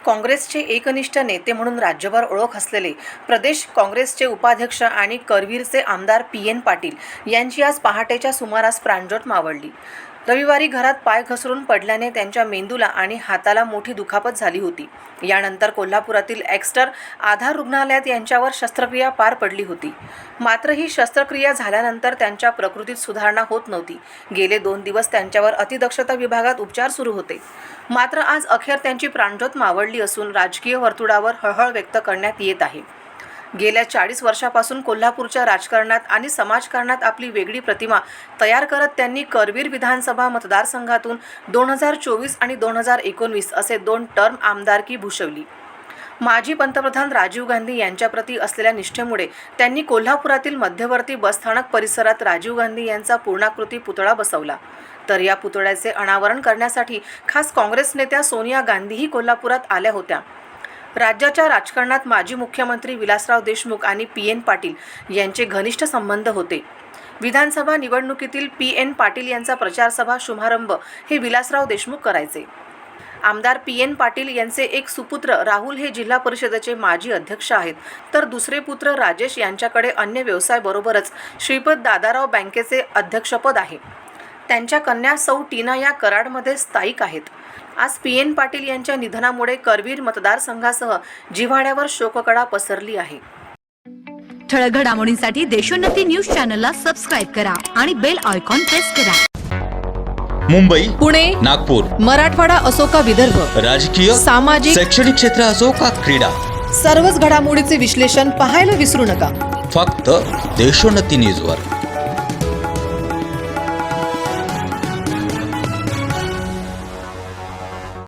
काँग्रेसचे एकनिष्ठ नेते म्हणून राज्यभर ओळख असलेले प्रदेश काँग्रेसचे उपाध्यक्ष आणि करवीरचे आमदार PN पाटील यांची आज पहाटेच्या सुमारास प्राणज्योत मावळली। रविवारी घरात पाय घसरून पडल्याने त्यांच्या मेंदूला आणि हाताला मोठी दुखापत झाली होती। यानंतर कोल्हापुरातील एक्स्टर आधार रुग्णालयात यांच्यावर शस्त्रक्रिया पार पडली होती। मात्र ही शस्त्रक्रिया झाल्यानंतर त्यांच्या प्रकृतीत सुधारणा होत नव्हती। गेले 2 दिवस त्यांच्यावर अतिदक्षता विभागात उपचार सुरू होते। मात्र आज अखेर त्यांची प्राणज्योत मावळली असून राजकीय वर्तुळावर हळहळ व्यक्त करण्यात येत आहे। गेल्या 40 वर्षापासून कोल्हापूरच्या राजकारणात आणि समाजकारणात आपली वेगळी प्रतिमा तयार करत त्यांनी करवीर विधानसभा मतदारसंघातून 2024 आणि 2019 असे 2 टर्म आमदारकी भूषवली। माजी पंतप्रधान राजीव गांधी यांच्याप्रती असलेल्या निष्ठेमुळे त्यांनी कोल्हापुरातील मध्यवर्ती बसस्थानक परिसरात राजीव गांधी यांचा पूर्णाकृती पुतळा बसवला। तर या पुतळ्याचे अनावरण करण्यासाठी खास काँग्रेस नेत्या सोनिया गांधीही कोल्हापुरात आल्या होत्या। राज्याच्या राजकारणात माजी मुख्यमंत्री विलासराव देशमुख आणि PN पाटील यांचे घनिष्ठ संबंध होते। विधानसभा निवडणुकीतील PN पाटील यांचा प्रचार सभा शुभारंभ हे विलासराव देशमुख करायचे। आमदार PN पाटील यांचे एक सुपुत्र राहुल हे जिल्हा परिषदेचे माजी अध्यक्ष आहेत, तर दुसरे पुत्र राजेश यांच्याकडे अन्य व्यवसाय बरोबरच श्रीपत दादाराव बँकेचे अध्यक्षपद आहे। त्यांच्या कन्या सौ टीना या कराडमध्ये स्थायिक आहेत। आज PN पाटील यांच्या निधनामुळे करवीर मतदारसंघासह जिव्हाळ्यावर शोककळा पसरली आहे। ठळक घडामोडींसाठी देशोन्नती न्यूज चॅनलला सबस्क्राइब करा आणि बेल आयकॉन प्रेस करा। मुंबई, पुणे, नागपूर, मराठवाडा असो का विदर्भ, राजकीय, सामाजिक, शैक्षणिक क्षेत्र असो का क्रीडा, सर्वच घडामोडीचे विश्लेषण पाहायला विसरू नका। फक्त देशोन्नती न्यूजवर।